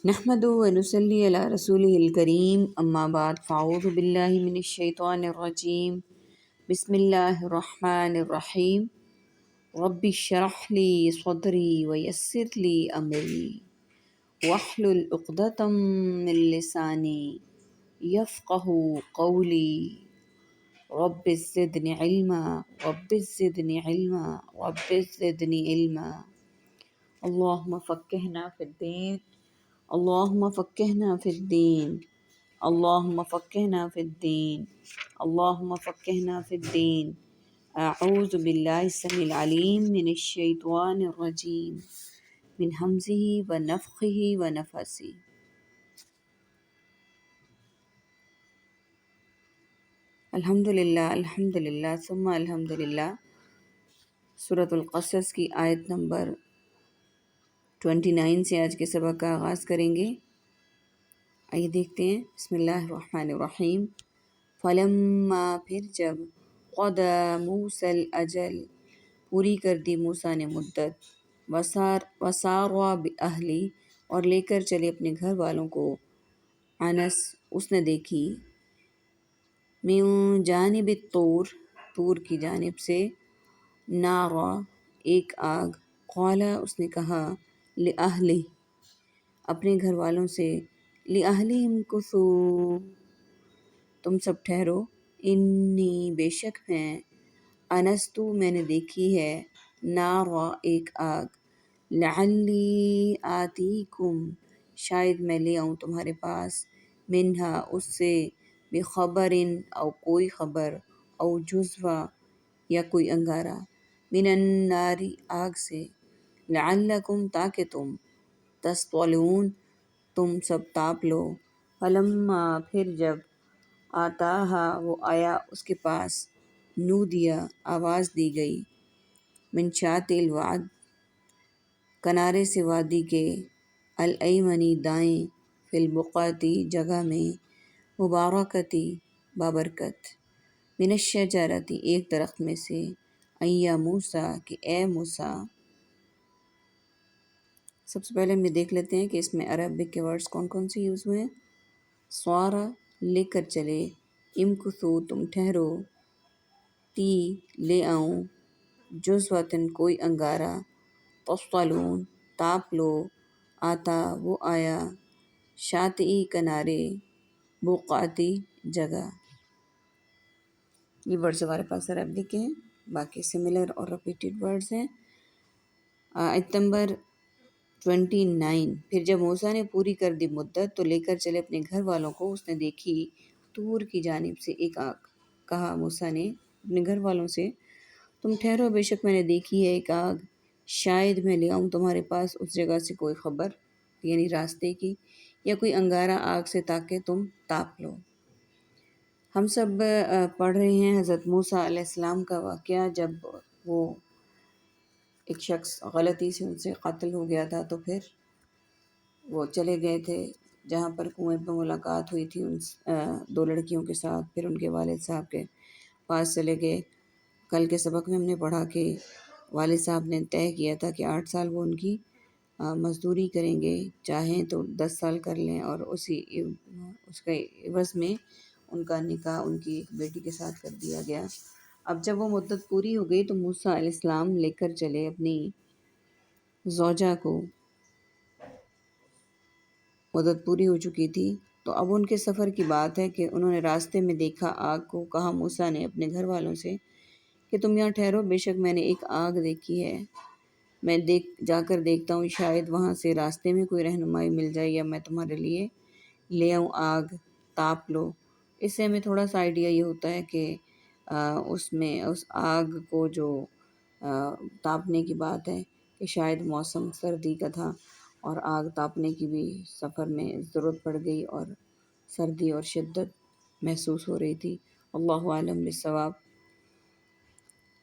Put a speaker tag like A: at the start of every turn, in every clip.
A: نحمد و نصلی علی رسول الکریم اما بعد فاعوذ باللہ من الشیطان الرجیم بسم اللہ الرحمن الرحیم رب اشرح لی صدری ویسر لی امری واحلل عقدۃ من لسانی یفقہ قولی رب زدنی علما رب زدنی علما رب زدنی علما اللہم فقہنا فی الدین اللہم فقہنا فی الدین اللہم فقہنا فی الدین اللہم فقہنا فی الدین اعوذ باللہ السمیع العلیم من الشیطان الرجیم من ہمزہ ونفخہ ونفثہ الحمدللہ ثم الحمدللہ۔ سورۃ القصص کی آیت نمبر 29 سے آج کے سبق کا آغاز کریں گے۔ آئیے دیکھتے ہیں۔ بسم اللہ الرحمن الرحیم۔ فلما پھر جب قضى موسیٰ الاجل پوری کر دی موسیٰ نے مدت، وسارا بأہلی اور لے کر چلے اپنے گھر والوں کو، انس اس نے دیکھی، من جانب الطور طور کی جانب سے، نارا ایک آگ، قال اس نے کہا، لأہلہ اپنے گھر والوں سے، لأہلہم کثوا تم سب ٹھہرو، انی بے شک میں، انستو میں نے دیکھی ہے، نارا ایک آگ، لعلی آتیکم شاید میں لے آؤں تمہارے پاس، منہا اس سے، بخبر او کوئی خبر، او جزوہ یا کوئی انگارہ، من النار آگ سے، لعلکم تاکہ تم، تصطلون تم سب تاپ لو، فلما پھر جب، آتاہا وہ آیا اس کے پاس، نودیا آواز دی گئی، من شاطئ الواد کنارے سے وادی کے، الایمنی دائیں، فی البقعتی جگہ میں، مبارکتی بابرکت، من الشجرتی ایک درخت میں سے، ان یا موسیٰ کہ اے موسیٰ۔ سب سے پہلے ہم یہ دیکھ لیتے ہیں کہ اس میں عربک کے ورڈز کون کون سے یوز ہوئے ہیں۔ سوارا لے کر چلے، امکثو تم ٹھہرو، تی لے آؤں، جزوتن کوئی انگارہ، تصطلون تاپ لو، آتا وہ آیا، شاطئی کنارے، بقعتی جگہ۔ یہ ورڈز ہمارے پاس عربک کے ہیں، باقی سملر اور ریپیٹڈ ورڈز ہیں۔ آیت نمبر 29۔ پھر جب موسیٰ نے پوری کر دی مدت تو لے کر چلے اپنے گھر والوں کو، اس نے دیکھی طور کی جانب سے ایک آگ، کہا موسیٰ نے اپنے گھر والوں سے، تم ٹھہرو بے شک میں نے دیکھی ہے ایک آگ، شاید میں لے آؤں تمہارے پاس اس جگہ سے کوئی خبر، یعنی راستے کی، یا کوئی انگارہ آگ سے تاکہ تم تاپ لو۔ ہم سب پڑھ رہے ہیں حضرت موسیٰ علیہ السلام کا واقعہ، جب وہ ایک شخص غلطی سے ان سے قتل ہو گیا تھا، تو پھر وہ چلے گئے تھے جہاں پر کنویں پہ ملاقات ہوئی تھی ان دو لڑکیوں کے ساتھ، پھر ان کے والد صاحب کے پاس چلے گئے۔ کل کے سبق میں ہم نے پڑھا کہ والد صاحب نے طے کیا تھا کہ 8 سال وہ ان کی مزدوری کریں گے، چاہیں تو 10 سال کر لیں، اور اس کے عوض میں ان کا نکاح ان کی ایک بیٹی کے ساتھ کر دیا گیا۔ اب جب وہ مدت پوری ہو گئی تو موسیٰ علیہ السلام لے کر چلے اپنی زوجہ کو، مدت پوری ہو چکی تھی، تو اب ان کے سفر کی بات ہے کہ انہوں نے راستے میں دیکھا آگ کو، کہا موسیٰ نے اپنے گھر والوں سے کہ تم یہاں ٹھہرو، بے شک میں نے ایک آگ دیکھی ہے، میں جا کر دیکھتا ہوں، شاید وہاں سے راستے میں کوئی رہنمائی مل جائے، یا میں تمہارے لیے لے آؤں آگ، تاپ لو۔ اس سے ہمیں تھوڑا سا آئیڈیا یہ ہوتا ہے کہ اس آگ کو جو تاپنے کی بات ہے کہ شاید موسم سردی کا تھا، اور آگ تاپنے کی بھی سفر میں ضرورت پڑ گئی، اور سردی اور شدت محسوس ہو رہی تھی۔ اللہ عالم بالصواب۔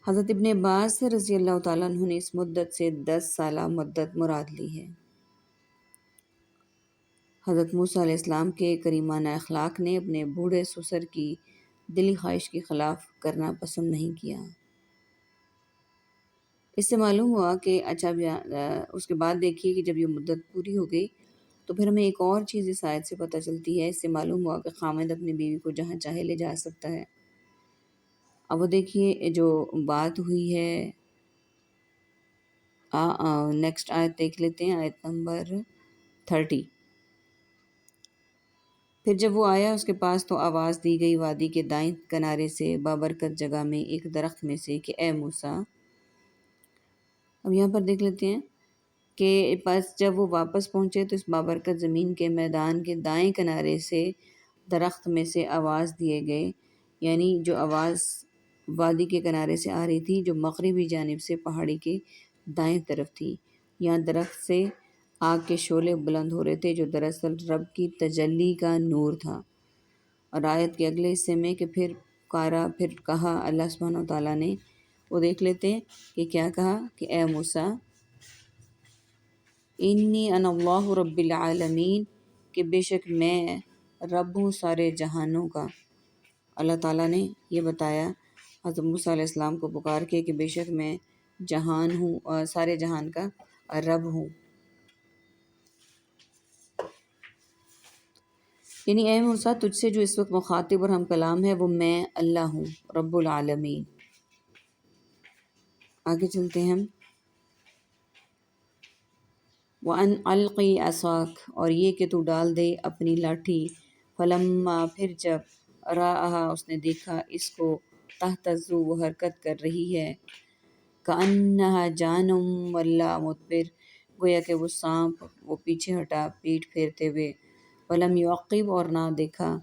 A: حضرت ابن عباس رضی اللہ تعالیٰ عنہ نے اس مدت سے 10 سالہ مدت مراد لی ہے۔ حضرت موسیٰ علیہ السلام کے کریمانہ اخلاق نے اپنے بوڑھے سسر کی دلی خواہش کے خلاف کرنا پسند نہیں کیا۔ اس سے معلوم ہوا کہ اچھا اس کے بعد دیکھیے کہ جب یہ مدت پوری ہو گئی تو پھر ہمیں ایک اور چیز اس آیت سے پتہ چلتی ہے، اس سے معلوم ہوا کہ خامد اپنی بیوی کو جہاں چاہے لے جا سکتا ہے۔ اب وہ دیکھیے جو بات ہوئی ہے، نیکسٹ آیت دیکھ لیتے ہیں، آیت نمبر 30۔ پھر جب وہ آیا اس کے پاس تو آواز دی گئی وادی کے دائیں کنارے سے بابرکت جگہ میں ایک درخت میں سے کہ اے موسیٰ۔ اب یہاں پر دیکھ لیتے ہیں کہ پس جب وہ واپس پہنچے تو اس بابرکت زمین کے میدان کے دائیں کنارے سے درخت میں سے آواز دیے گئے، یعنی جو آواز وادی کے کنارے سے آ رہی تھی جو مغربی جانب سے پہاڑی کے دائیں طرف تھی۔ یہاں درخت سے آگ کے شعلے بلند ہو رہے تھے جو دراصل رب کی تجلی کا نور تھا۔ اور آیت کے اگلے حصے میں کہ پھر کہا اللہ سبحانہ و تعالیٰ نے، وہ دیکھ لیتے ہیں کہ کیا کہا کہ اے موسیٰ انی انا اللہ رب العالمین، کہ بے شک میں رب ہوں سارے جہانوں کا۔ اللہ تعالیٰ نے یہ بتایا حضرت موسیٰ علیہ السلام کو پکار کے کہ بے شک میں جہان ہوں اور سارے جہان کا رب ہوں، یعنی اے موسیٰ تجھ سے جو اس وقت مخاطب اور ہم کلام ہے وہ میں اللہ ہوں رب العالمین۔ آگے چلتے ہیں ہم، وَأَنْ أَلْقِ عَصَاكَ، اور یہ کہ تو ڈال دے اپنی لاٹھی، فلما پھر جب رآہا اس نے دیکھا اس کو، تہتز وہ حرکت کر رہی ہے، کأنہا جان ولا مدبر، گویا کہ وہ سانپ، وہ پیچھے ہٹا پیٹھ پھیرتے ہوئے، ولم یعقب اور نہ دیکھا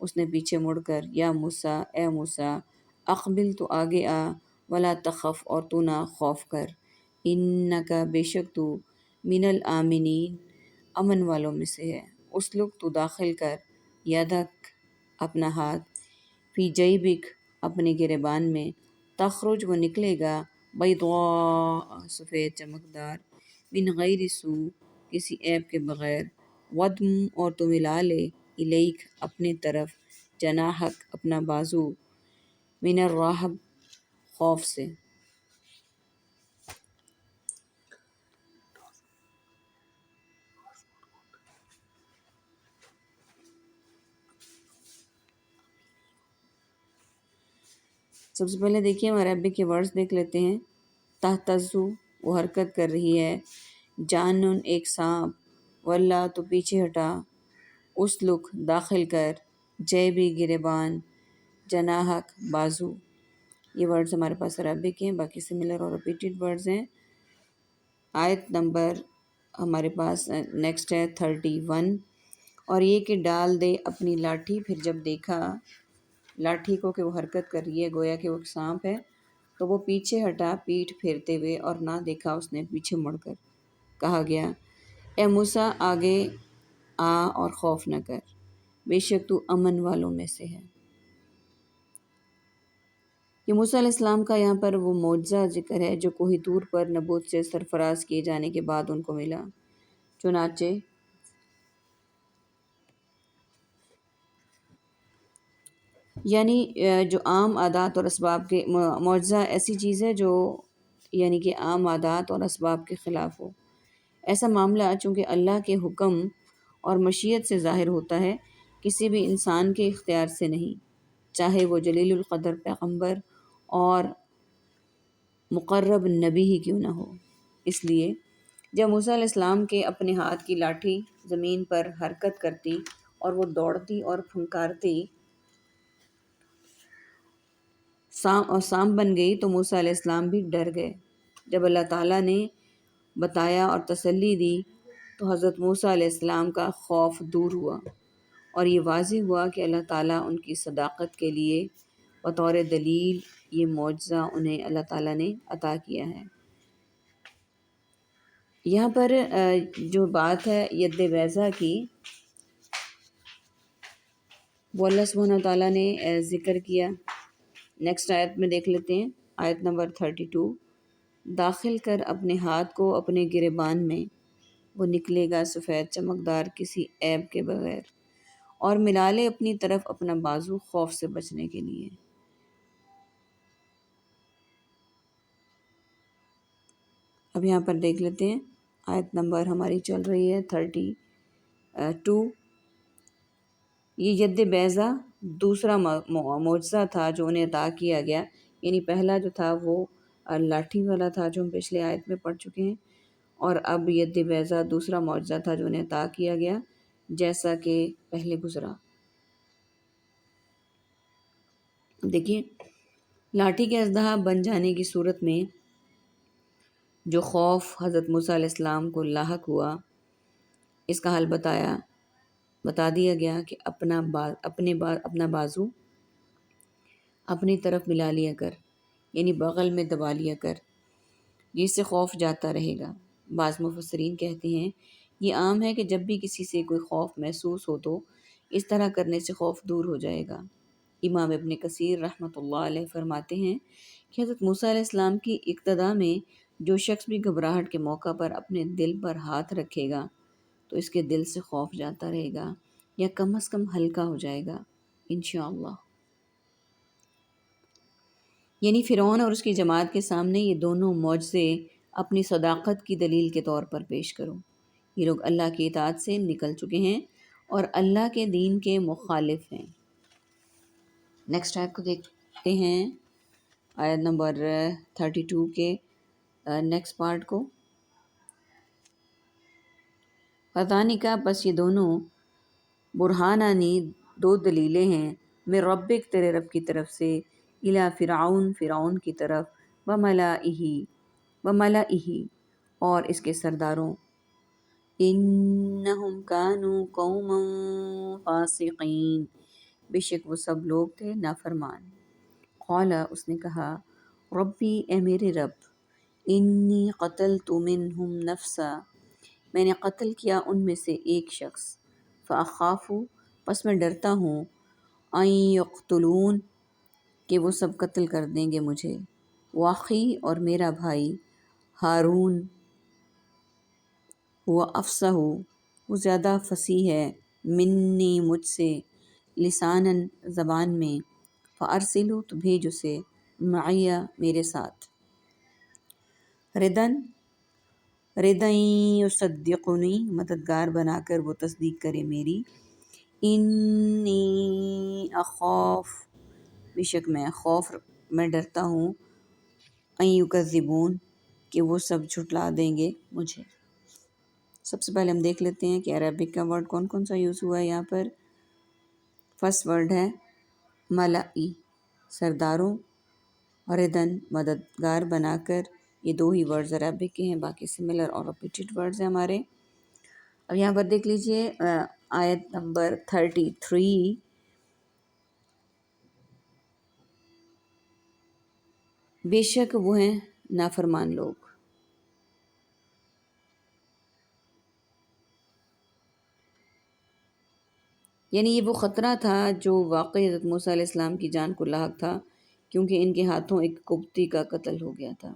A: اس نے پیچھے مڑ کر، یا موسیٰ اے موسیٰ اقبل تو آگے آ، ولا تخف اور تو نہ خوف کر، انکا بے شک تو من الآمنین امن والوں میں سے ہے، اسلک تو داخل کر، یدک اپنا ہاتھ، فی جیبک اپنے گریبان میں، تخرج وہ نکلے گا، بیضاء سفید چمکدار، من غیر سوء کسی عیب کے بغیر، ودم اور تو ملا لے، الیک اپنے طرف، جناحک اپنا بازو، من الرہب خوف سے۔ سب سے پہلے دیکھیے ہم عربک کے ورڈز دیکھ لیتے ہیں، تہتزو وہ حرکت کر رہی ہے، جانن ایک سانپ، ولا تو پیچھے ہٹا، اسلک داخل کر، جیبی گریبان، جناحک بازو۔ یہ ورڈز ہمارے پاس عربک ہیں، باقی سملر اور ریپیٹڈ ورڈز ہیں۔ آیت نمبر ہمارے پاس نیکسٹ ہے 31، اور یہ کہ ڈال دے اپنی لاٹھی، پھر جب دیکھا لاٹھی کو کہ وہ حرکت کر رہی ہے گویا کہ وہ ایک سانپ ہے، تو وہ پیچھے ہٹا پیٹھ پھیرتے ہوئے، اور نہ دیکھا اس نے پیچھے مڑ کر، کہا گیا اے موسیٰ آگے آ اور خوف نہ کر، بے شک تو امن والوں میں سے ہے۔ یہ موسیٰ علیہ السلام کا یہاں پر وہ معجزہ ذکر ہے جو کوہ طور پر نبوت سے سرفراز کیے جانے کے بعد ان کو ملا۔ چنانچہ یعنی جو عام عادات اور اسباب کے، معجزہ ایسی چیز ہے جو یعنی کہ عام عادات اور اسباب کے خلاف ہو۔ ایسا معاملہ چونکہ اللہ کے حکم اور مشیت سے ظاہر ہوتا ہے، کسی بھی انسان کے اختیار سے نہیں، چاہے وہ جلیل القدر پیغمبر اور مقرب نبی ہی کیوں نہ ہو۔ اس لیے جب موسیٰ علیہ السلام کے اپنے ہاتھ کی لاٹھی زمین پر حرکت کرتی اور وہ دوڑتی اور پھنکارتی سانپ بن گئی تو موسیٰ علیہ السلام بھی ڈر گئے۔ جب اللہ تعالیٰ نے بتایا اور تسلی دی تو حضرت موسیٰ علیہ السلام کا خوف دور ہوا، اور یہ واضح ہوا کہ اللہ تعالیٰ ان کی صداقت کے لیے بطور دلیل یہ معجزہ انہیں اللہ تعالیٰ نے عطا کیا ہے۔ یہاں پر جو بات ہے ید بیضا کی، وہ اللہ سبحانہ تعالیٰ نے ذکر کیا۔ نیکسٹ آیت میں دیکھ لیتے ہیں، آیت نمبر 32، داخل کر اپنے ہاتھ کو اپنے گریبان میں، وہ نکلے گا سفید چمکدار کسی عیب کے بغیر، اور ملا لے اپنی طرف اپنا بازو خوف سے بچنے کے لیے۔ اب یہاں پر دیکھ لیتے ہیں، آیت نمبر ہماری چل رہی ہے 33، 2 یہ ید بیضہ دوسرا معجزہ تھا جو انہیں عطا کیا گیا، یعنی پہلا جو تھا وہ لاٹھی والا تھا جو ہم پچھلے آیت میں پڑھ چکے ہیں، اور اب ید بیضہ دوسرا معجزہ تھا جو انہیں عطا کیا گیا جیسا کہ پہلے گزرا۔ دیکھیے لاٹھی کے اژدہا بن جانے کی صورت میں جو خوف حضرت موسیٰ علیہ السلام کو لاحق ہوا، اس کا حل بتا دیا گیا کہ اپنا بازو اپنی طرف ملا لیا کر، یعنی بغل میں دبا لیا کر، جس سے خوف جاتا رہے گا۔ بعض مفسرین کہتے ہیں یہ عام ہے کہ جب بھی کسی سے کوئی خوف محسوس ہو تو اس طرح کرنے سے خوف دور ہو جائے گا۔ امام ابن کثیر رحمۃ اللہ علیہ فرماتے ہیں کہ حضرت موسیٰ علیہ السلام کی اقتدا میں جو شخص بھی گھبراہٹ کے موقع پر اپنے دل پر ہاتھ رکھے گا تو اس کے دل سے خوف جاتا رہے گا یا کم از کم ہلکا ہو جائے گا انشاءاللہ۔ یعنی فرعون اور اس کی جماعت کے سامنے یہ دونوں معجزے اپنی صداقت کی دلیل کے طور پر پیش کرو۔ یہ لوگ اللہ کی اطاعت سے نکل چکے ہیں اور اللہ کے دین کے مخالف ہیں۔ نیکسٹ آیت کو دیکھتے ہیں، آیت نمبر 32 کے نیکسٹ پارٹ کو۔ فتانی کا پس یہ دونوں برہانانی دو دلیلیں ہیں، میں ربک تیرے رب کی طرف سے، الی فرعون کی طرف، وملئہ اور اس کے سرداروں، انہم کانوا قوما فاسقین بے شک وہ سب لوگ تھے نافرمان۔ قال اس نے کہا، ربی اے میرے رب، انی قتلت منہم نفسا میں نے قتل کیا ان میں سے ایک شخص، فاخاف پس میں ڈرتا ہوں، ان یقتلون کہ وہ سب قتل کر دیں گے مجھے، واخی اور میرا بھائی ہارون، وہ افصح وہ زیادہ فصیح ہے، منی مجھ سے، لسانن زبان میں، فارسلو تو بھیج اسے، معیہ میرے ساتھ، ردن یصدقنی مددگار بنا کر وہ تصدیق کرے میری، انی اخاف بے شک میں ڈرتا ہوں، ان یکذبون کہ وہ سب جھٹلا دیں گے مجھے۔ سب سے پہلے ہم دیکھ لیتے ہیں کہ عربک کا ورڈ کون کون سا یوز ہوا ہے یہاں پر۔ فرسٹ ورڈ ہے ملائی سرداروں، ردن مددگار بنا کر، یہ دو ہی ورڈز عربک کے ہیں، باقی سملر اور ریپیٹڈ ورڈز ہیں ہمارے۔ اب یہاں پر دیکھ لیجئے آیت نمبر 33، بے شک وہ ہیں نافرمان لوگ۔ یعنی یہ وہ خطرہ تھا جو واقعی حضرت موسیٰ علیہ السلام کی جان کو لاحق تھا، کیونکہ ان کے ہاتھوں ایک قبطی کا قتل ہو گیا تھا۔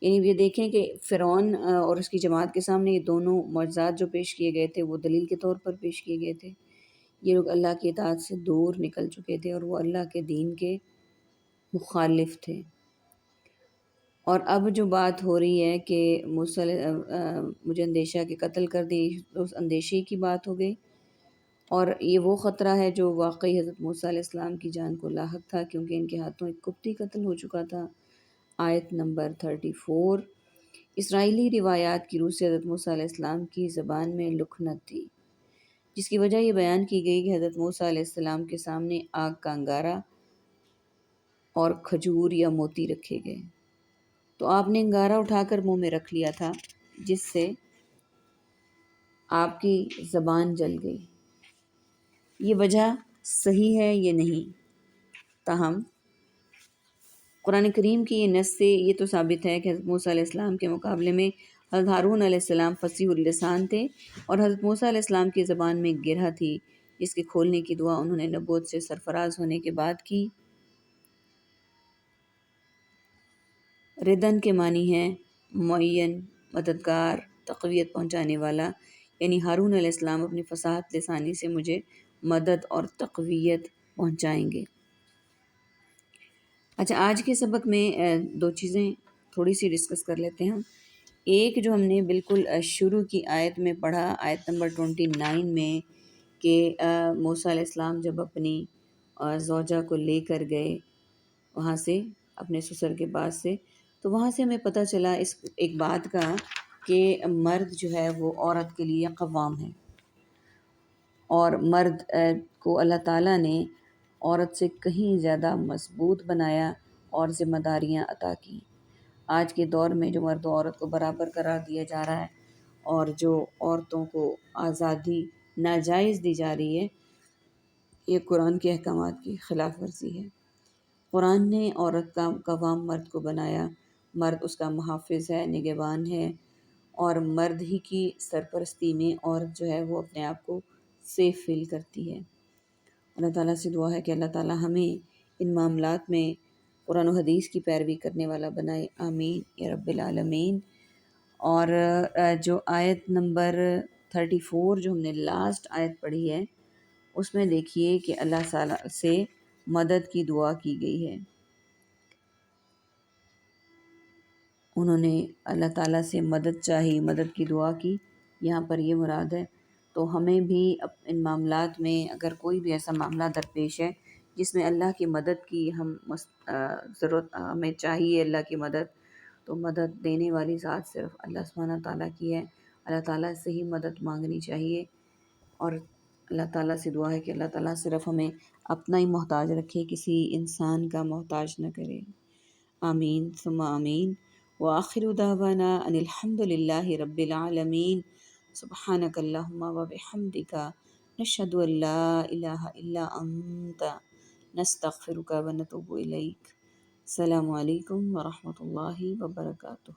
A: یعنی یہ دیکھیں کہ فرعون اور اس کی جماعت کے سامنے یہ دونوں معجزات جو پیش کیے گئے تھے وہ دلیل کے طور پر پیش کیے گئے تھے۔ یہ لوگ اللہ کی اطاعت سے دور نکل چکے تھے اور وہ اللہ کے دین کے مخالف تھے۔ اور اب جو بات ہو رہی ہے کہ مجھے اندیشہ کہ قتل کر دی، اس اندیشے کی بات ہو گئی، اور یہ وہ خطرہ ہے جو واقعی حضرت موسیٰ علیہ السلام کی جان کو لاحق تھا، کیونکہ ان کے ہاتھوں ایک قبطی قتل ہو چکا تھا۔ آیت نمبر 34، اسرائیلی روایات کی روح سے حضرت موسیٰ علیہ السلام کی زبان میں لکھنت تھی، جس کی وجہ یہ بیان کی گئی کہ حضرت موسیٰ علیہ السلام کے سامنے آگ کا انگارہ اور کھجور یا موتی رکھے گئے، تو آپ نے انگارہ اٹھا کر منہ میں رکھ لیا تھا، جس سے آپ کی زبان جل گئی۔ یہ وجہ صحیح ہے یہ نہیں، تاہم قرآن کریم کی یہ نص سے یہ تو ثابت ہے کہ حضرت موسیٰ علیہ السلام کے مقابلے میں حضرت ہارون علیہ السلام فصیح اللسان تھے، اور حضرت موسیٰ علیہ السلام کی زبان میں ایک گرہ تھی جس کے کھولنے کی دعا انہوں نے نبوت سے سرفراز ہونے کے بعد کی۔ ردن کے معنی ہے معین، مددگار، تقویت پہنچانے والا، یعنی ہارون علیہ السلام اپنی فصاحت لسانی سے مجھے مدد اور تقویت پہنچائیں گے۔ اچھا، آج کے سبق میں دو چیزیں تھوڑی سی ڈسکس کر لیتے ہیں ہم۔ ایک جو ہم نے بالکل شروع کی آیت میں پڑھا، آیت نمبر 29 میں، کہ موسیٰ علیہ السلام جب اپنی زوجہ کو لے کر گئے وہاں سے، اپنے سسر کے پاس سے، تو وہاں سے ہمیں پتہ چلا اس ایک بات کا کہ مرد جو ہے وہ عورت کے لیے قوام ہے، اور مرد کو اللہ تعالیٰ نے عورت سے کہیں زیادہ مضبوط بنایا اور ذمہ داریاں عطا کی۔ آج کے دور میں جو مرد و عورت کو برابر قرار دیا جا رہا ہے اور جو عورتوں کو آزادی ناجائز دی جا رہی ہے، یہ قرآن کے احکامات کی خلاف ورزی ہے۔ قرآن نے عورت کا قوام مرد کو بنایا، مرد اس کا محافظ ہے، نگہبان ہے، اور مرد ہی کی سرپرستی میں عورت جو ہے وہ اپنے آپ کو سیف فیل کرتی ہے۔ اللہ تعالیٰ سے دعا ہے کہ اللہ تعالیٰ ہمیں ان معاملات میں قرآن و حدیث کی پیروی کرنے والا بنائے، آمین یا رب العالمین۔ اور جو آیت نمبر 34 جو ہم نے لاسٹ آیت پڑھی ہے، اس میں دیکھیے کہ اللہ تعالیٰ سے مدد کی دعا کی گئی ہے۔ انہوں نے اللہ تعالیٰ سے مدد چاہی، مدد کی دعا کی، یہاں پر یہ مراد ہے۔ تو ہمیں بھی ان معاملات میں اگر کوئی بھی ایسا معاملہ درپیش ہے جس میں اللہ کی مدد کی ضرورت ہمیں چاہیے، اللہ کی مدد، تو مدد دینے والی ذات صرف اللہ سبحانہ تعالیٰ کی ہے۔ اللہ تعالیٰ سے ہی مدد مانگنی چاہیے، اور اللہ تعالیٰ سے دعا ہے کہ اللہ تعالیٰ صرف ہمیں اپنا ہی محتاج رکھے، کسی انسان کا محتاج نہ کرے، آمین ثم آمین۔ وآخر دعوانا ان الحمد للہ رب العالمین۔ سبحانک اللہم وبحمدک، نشہد ان لا الہ الا انت، نستغفرک ونتوب الیک۔ السلام علیکم ورحمۃ اللہ وبرکاتہ۔